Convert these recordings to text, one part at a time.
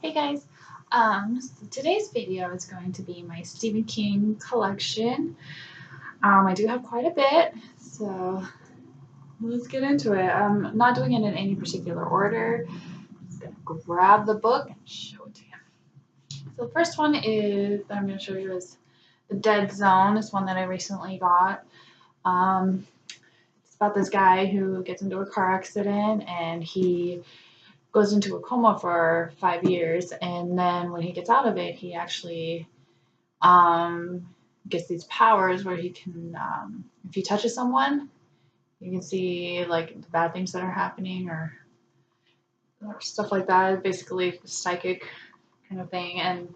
Hey guys, so today's video is going to be my Stephen King collection. I do have quite a bit, so let's get into it. I'm not doing it in any particular order. Just gonna grab the book and show it to you. So the first one is that I'm going to show you is The Dead Zone. It's one that I recently got. Um, it's about this guy who gets into a car accident and he goes into a coma for 5 years, and then when he gets out of it, he actually um, gets these powers where he can, if he touches someone, you can see like the bad things that are happening or stuff like that. Basically, psychic kind of thing. And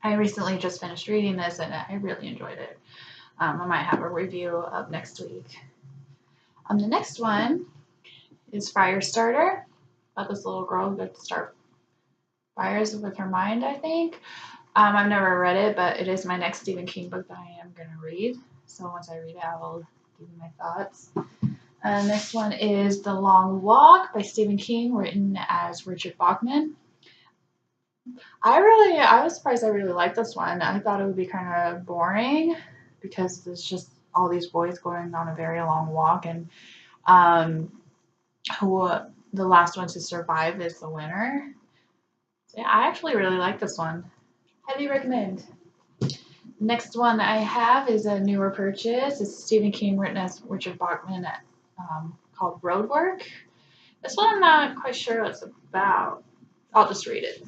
I recently just finished reading this, and I really enjoyed it. I might have a review of next week. The next one is Firestarter, about this little girl who gets to start fires with her mind, I think. I've never read it, but it is my next Stephen King book that I am going to read. So once I read it, I will give you my thoughts. Next one is The Long Walk by Stephen King, written as Richard Bachman. I was surprised I really liked this one. I thought it would be kind of boring because it's just all these boys going on a very long walk, and who the last one to survive is the winner. So yeah, I actually really like this one. Highly recommend. Next one I have is a newer purchase. It's Stephen King, written as Richard Bachman, called Roadwork. This one I'm not quite sure what it's about. I'll just read it.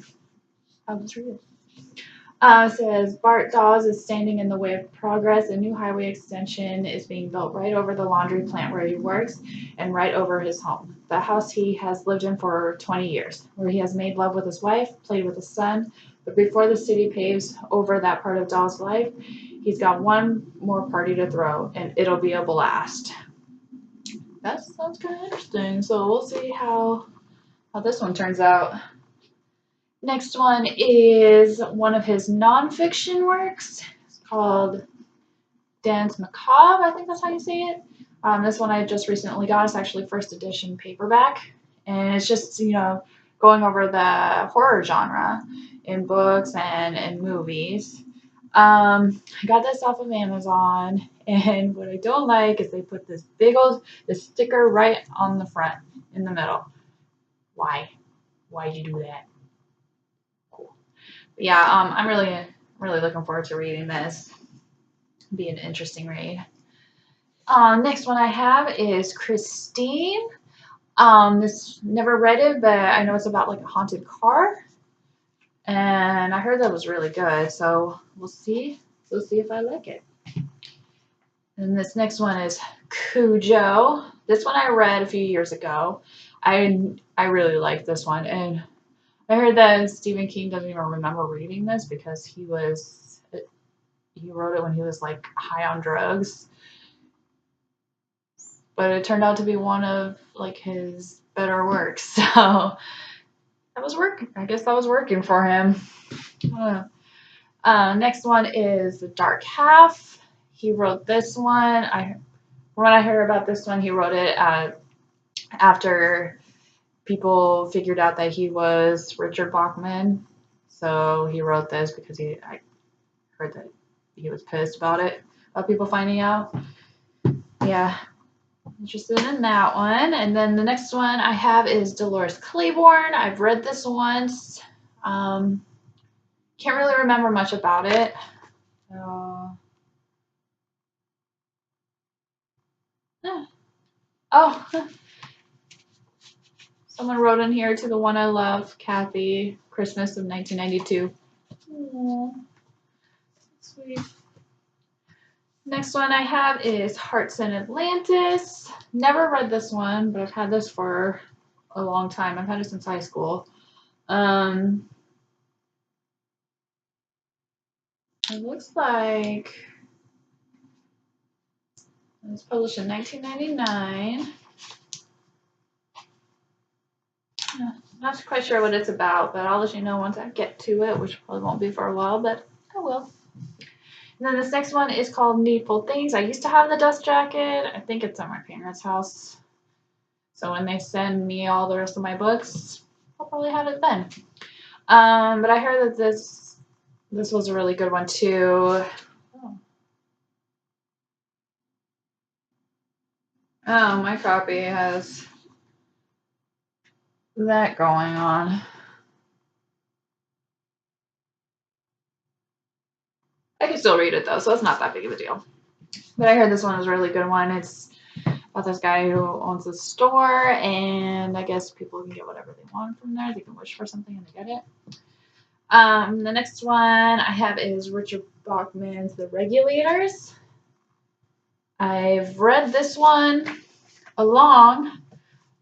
It says Bart Dawes is standing in the way of progress. A new highway extension is being built right over the laundry plant where he works and right over his home, the house he has lived in for 20 years, where he has made love with his wife, played with his son. But before the city paves over that part of Dawes' life, he's got one more party to throw, and it'll be a blast. That sounds kind of interesting. So we'll see how this one turns out. Next one is one of his nonfiction works. It's called Danse Macabre, I think that's how you say it. This one I just recently got. It's actually first edition paperback. And it's just, going over the horror genre in books and in movies. I got this off of Amazon, and what I don't like is they put this this sticker right on the front in the middle. Why? Why'd you do that? But yeah, I'm really looking forward to reading this. It'll be an interesting read. Next one I have is Christine. This never read it, but I know it's about like a haunted car, and I heard that was really good. So we'll see. We'll see if I like it. And this next one is Cujo. This one I read a few years ago. I really liked this one, and I heard that Stephen King doesn't even remember reading this because he wrote it when he was like high on drugs. But it turned out to be one of like his better works. So that was working. I guess that was working for him. Next one is The Dark Half. He wrote this one. When I heard about this one, he wrote it after people figured out that he was Richard Bachman. So he wrote this because I heard that he was pissed about people finding out. Yeah, interested in that one. And then the next one I have is Dolores Claiborne. I've read this once. Can't really remember much about it. Oh, someone wrote in here to the one I love, Kathy, Christmas of 1992. Aww, sweet. Next one I have is Hearts in Atlantis. Never read this one, but I've had this for a long time. I've had it since high school. It looks like it was published in 1999. Not quite sure what it's about, but I'll let you know once I get to it, which probably won't be for a while, but I will. And then this next one is called Needful Things. I used to have the dust jacket. I think it's at my parents' house. So when they send me all the rest of my books, I'll probably have it then. But I heard that this was a really good one too. Oh, my copy has that going on. I can still read it though, so it's not that big of a deal. But I heard this one was a really good one. It's about this guy who owns a store, and I guess people can get whatever they want from there. They can wish for something and they get it. The next one I have is Richard Bachman's The Regulators. I've read this one along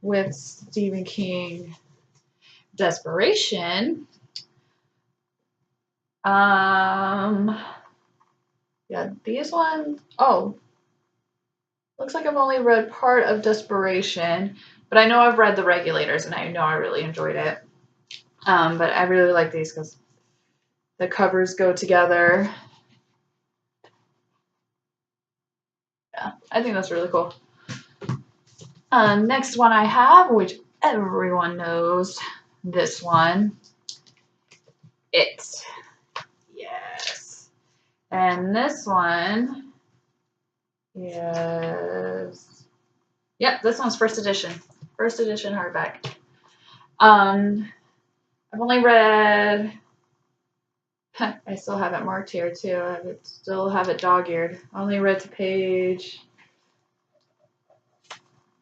with Stephen King Desperation. Yeah, these ones, oh, looks like I've only read part of Desperation, but I know I've read The Regulators and I know I really enjoyed it. But I really like these because the covers go together. Yeah, I think that's really cool. Next one I have, which everyone knows, this one. It. Yes. And this one is, yep, this one's first edition. First edition hardback. I've only read, I still have it marked here too. I still have it dog-eared. I only read to page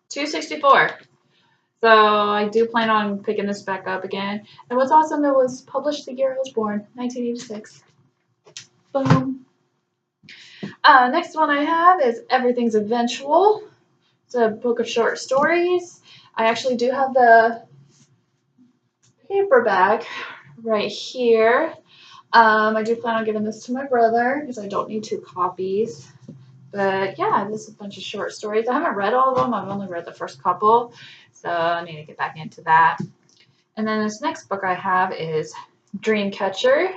264. So I do plan on picking this back up again. And what's awesome, it was published the year I was born, 1986. Boom. Next one I have is Everything's Eventual. It's a book of short stories. I actually do have the paperback right here. I do plan on giving this to my brother because I don't need 2 copies. But yeah, this is a bunch of short stories. I haven't read all of them. I've only read the first couple. So I need to get back into that. And then this next book I have is Dreamcatcher.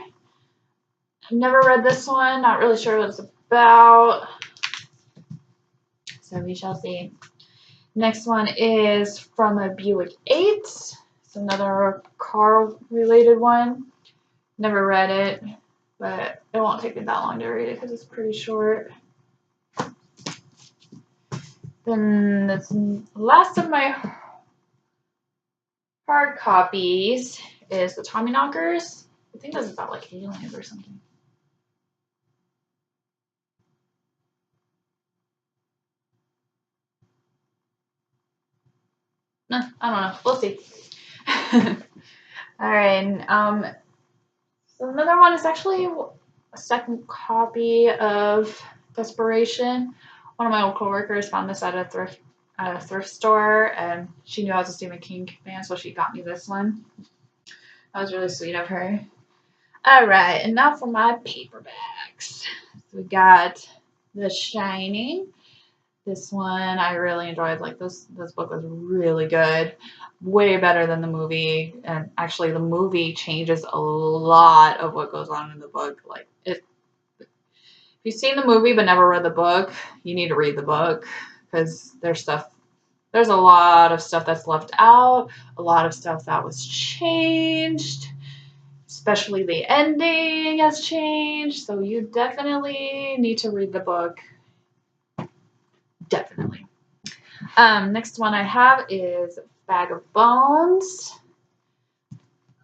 I've never read this one. Not really sure what it's about. So we shall see. Next one is From a Buick 8. It's another car-related one. Never read it, but it won't take me that long to read it because it's pretty short. Then the last of my hard copies is the Tommyknockers. I think that's about like aliens or something. No, I don't know. We'll see. All right. So another one is actually a second copy of Desperation. One of my old coworkers found this at a thrift store, and she knew I was a Stephen King fan, so she got me this one. That was really sweet of her. All right, and now for my paperbacks. So we got The Shining. This one I really enjoyed. Like this book was really good. Way better than the movie. And actually the movie changes a lot of what goes on in the book. Like if you've seen the movie but never read the book, you need to read the book because there's a lot of stuff that's left out, a lot of stuff that was changed. Especially the ending has changed, so you definitely need to read the book. Definitely. Next one I have is Bag of Bones.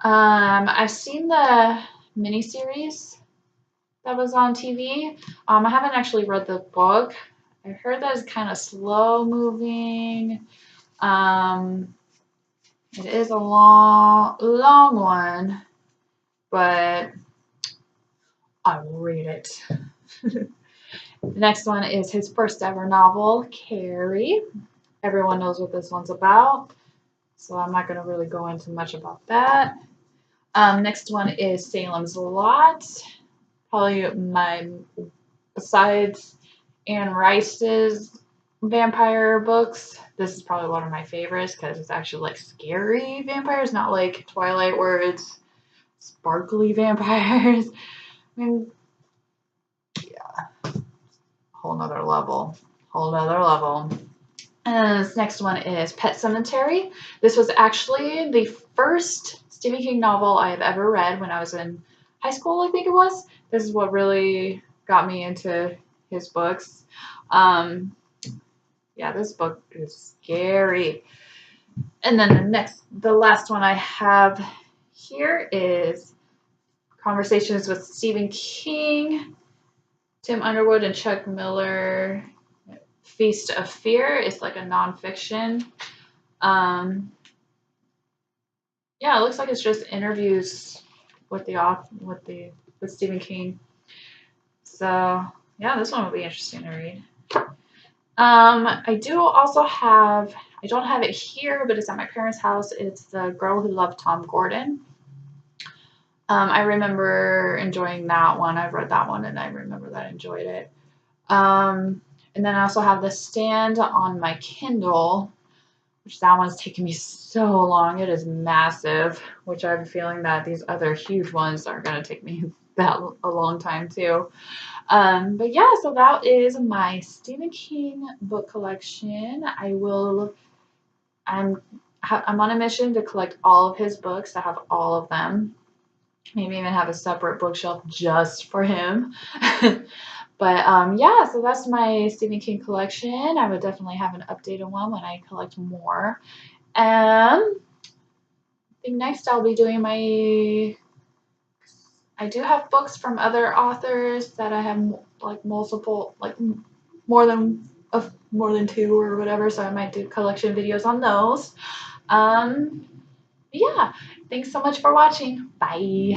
I've seen the miniseries that was on TV. I haven't actually read the book. I heard that it's kind of slow moving. It is a long one, but I will read it. The next one is his first ever novel, Carrie. Everyone knows what this one's about, so I'm not going to really go into much about that. Next one is Salem's Lot. Probably besides Anne Rice's vampire books, this is probably one of my favorites because it's actually like scary vampires, not like Twilight where it's sparkly vampires. I mean, yeah, whole nother level. And this next one is Pet Sematary. This was actually the first Stephen King novel I have ever read when I was in high school, I think it was. This is what really got me into his books. Um, yeah, this book is scary. And then the last one I have here is Conversations with Stephen King, Tim Underwood, and Chuck Miller. Feast of Fear. It's like a nonfiction. Yeah, it looks like it's just interviews with the author, with Stephen King. So yeah, this one will be interesting to read. I do also have. I don't have it here, but it's at my parents' house. It's The Girl Who Loved Tom Gordon. I remember enjoying that one. I've read that one, and I remember that I enjoyed it. And then I also have The Stand on my Kindle, which that one's taken me so long. It is massive, which I have a feeling that these other huge ones are going to take me a long time too. But yeah, so that is my Stephen King book collection. I'm on a mission to collect all of his books. I have all of them. Maybe even have a separate bookshelf just for him. But yeah, so that's my Stephen King collection. I would definitely have an updated one when I collect more. I think next I'll be doing I do have books from other authors that I have like multiple, like more than two or whatever, so I might do collection videos on those. Yeah, thanks so much for watching. Bye.